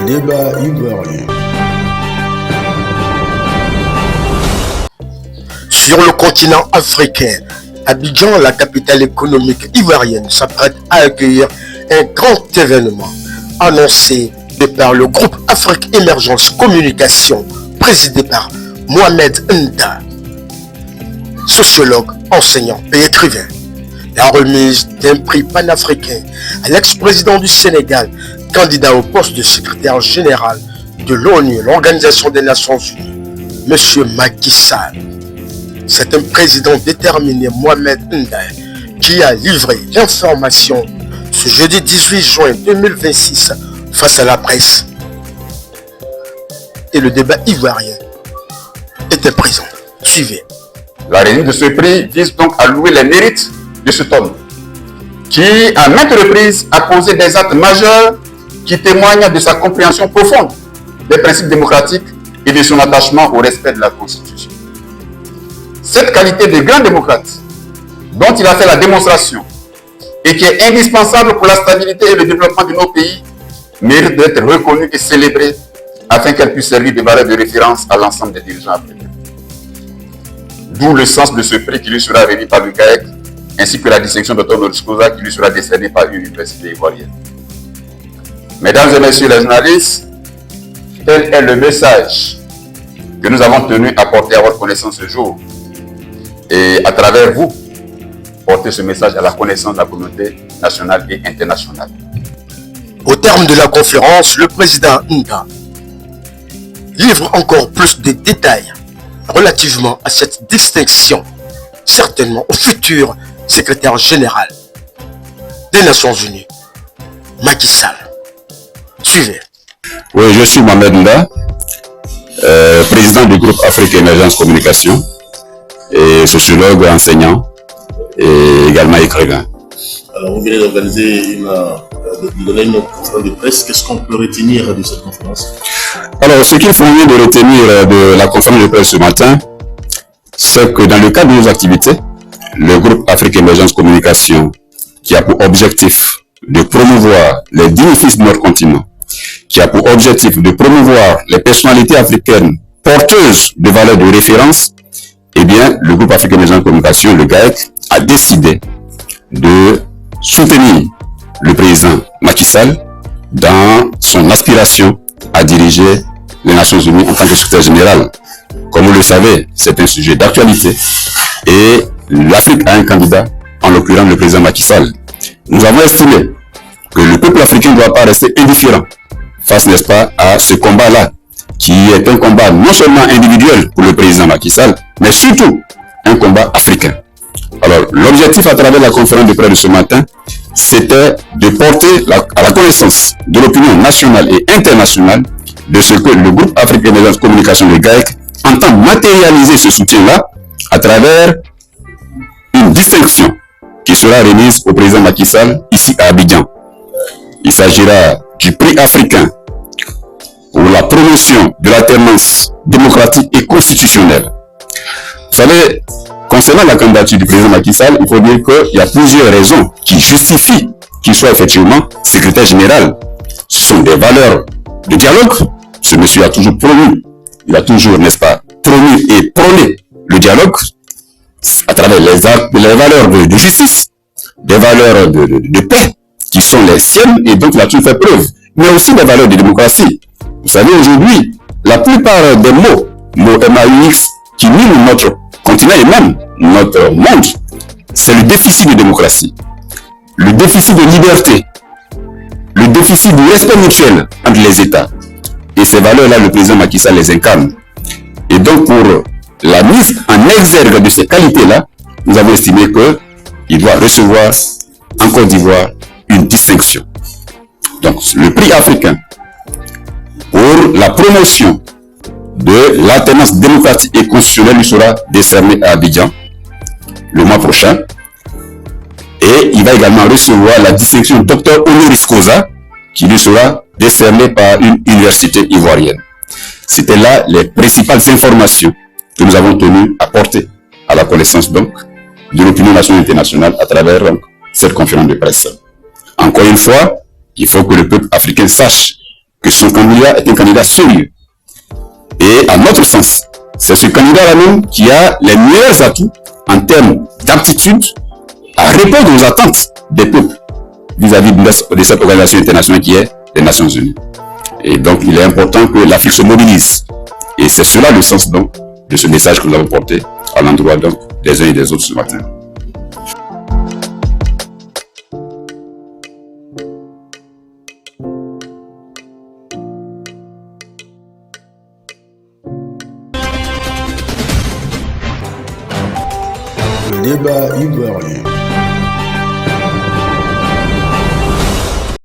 débat ivoirien. Sur le continent africain, Abidjan, la capitale économique ivoirienne, s'apprête à accueillir un grand événement annoncé par le groupe Afrique Émergence Communication, présidé par Mohamed Nda, sociologue, enseignant et écrivain. La remise d'un prix panafricain à l'ex-président du Sénégal, candidat au poste de secrétaire général de l'ONU, l'Organisation des Nations Unies, M. Macky Sall. C'est un président déterminé, Mohamed Nda, qui a livré l'information ce jeudi 18 juin 2026 face à la presse. Et le débat ivoirien était présent. Suivez. La remise de ce prix vise donc à louer les mérites de cet homme qui, à maintes reprises, a posé des actes majeurs qui témoignent de sa compréhension profonde des principes démocratiques et de son attachement au respect de la Constitution. Cette qualité de grand démocrate, dont il a fait la démonstration et qui est indispensable pour la stabilité et le développement de nos pays, mérite d'être reconnue et célébrée afin qu'elle puisse servir de valeur de référence à l'ensemble des dirigeants africains. D'où le sens de ce prix qui lui sera remis par le GAEC, ainsi que la distinction Dr Honoris Causa qui lui sera décernée par une université ivoirienne. Mesdames et messieurs les journalistes, tel est le message que nous avons tenu à porter à votre connaissance ce jour. Et à travers vous, porter ce message à la connaissance de la communauté nationale et internationale. Au terme de la conférence, le président Nda livre encore plus de détails relativement à cette distinction, certainement au futur secrétaire général des Nations Unies, Macky Sall. Suivez. Oui, je suis Mohamed Nda, président du groupe Afrique Émergence Communication, et sociologue, enseignant et également écrivain. Alors, vous venez d'organiser de donner une conférence de presse. Qu'est-ce qu'on peut retenir de cette conférence? Alors, ce qu'il faut mieux de retenir de la conférence de presse ce matin, c'est que dans le cadre de nos activités, le groupe Afrique Émergence Communication, qui a pour objectif de promouvoir les bénéfices de notre continent, qui a pour objectif de promouvoir les personnalités africaines porteuses de valeurs de référence, eh bien, le groupe Afrique Émergence Communication, le GAEC, a décidé de soutenir le président Macky Sall dans son aspiration à diriger les Nations Unies en tant que secrétaire général. Comme vous le savez, c'est un sujet d'actualité et l'Afrique a un candidat, en l'occurrence le président Macky Sall. Nous avons estimé que le peuple africain ne doit pas rester indifférent face, n'est-ce pas, à ce combat-là, qui est un combat non seulement individuel pour le président Macky Sall, mais surtout un combat africain. Alors, l'objectif à travers la conférence de presse de ce matin, c'était de porter à la connaissance de l'opinion nationale et internationale de ce que le groupe Afrique Émergence Communication, le GAEC, entend matérialiser ce soutien-là à travers une distinction qui sera remise au président Macky Sall ici à Abidjan. Il s'agira du prix africain pour la promotion de l'alternance démocratique et constitutionnelle. Vous savez, concernant la candidature du président Macky Sall, il faut dire qu'il y a plusieurs raisons qui justifient qu'il soit effectivement secrétaire général. Ce sont des valeurs de dialogue. Ce monsieur a toujours promu, il a toujours, n'est-ce pas, promu et prôné le dialogue à travers les valeurs de justice, des valeurs de paix qui sont les siennes et donc il a toujours fait preuve, mais aussi des valeurs de démocratie. Vous savez, aujourd'hui, la plupart des mots MAUX qui minent notre continent et même notre monde, c'est le déficit de démocratie, le déficit de liberté, le déficit du respect mutuel entre les États. Et ces valeurs-là, le président Macky Sall les incarne. Et donc, pour la mise en exergue de ces qualités-là, nous avons estimé qu'il doit recevoir en Côte d'Ivoire une distinction. Donc, le prix africain pour la promotion de l'alternance démocratique et constitutionnelle lui sera décerné à Abidjan le mois prochain. Et il va également recevoir la distinction Dr Honoris Causa qui lui sera décernée par une université ivoirienne. C'était là les principales informations que nous avons tenu à porter à la connaissance donc de l'opinion nationale et internationale à travers donc, cette conférence de presse. Encore une fois, il faut que le peuple africain sache que son candidat est un candidat sérieux. Et à notre sens, c'est ce candidat-là même qui a les meilleurs atouts en termes d'aptitude à répondre aux attentes des peuples vis-à-vis de cette organisation internationale qui est les Nations Unies. Et donc, il est important que l'Afrique se mobilise. Et c'est cela le sens donc de ce message que nous avons porté à l'endroit donc des uns et des autres ce matin. Le débat ivoirien.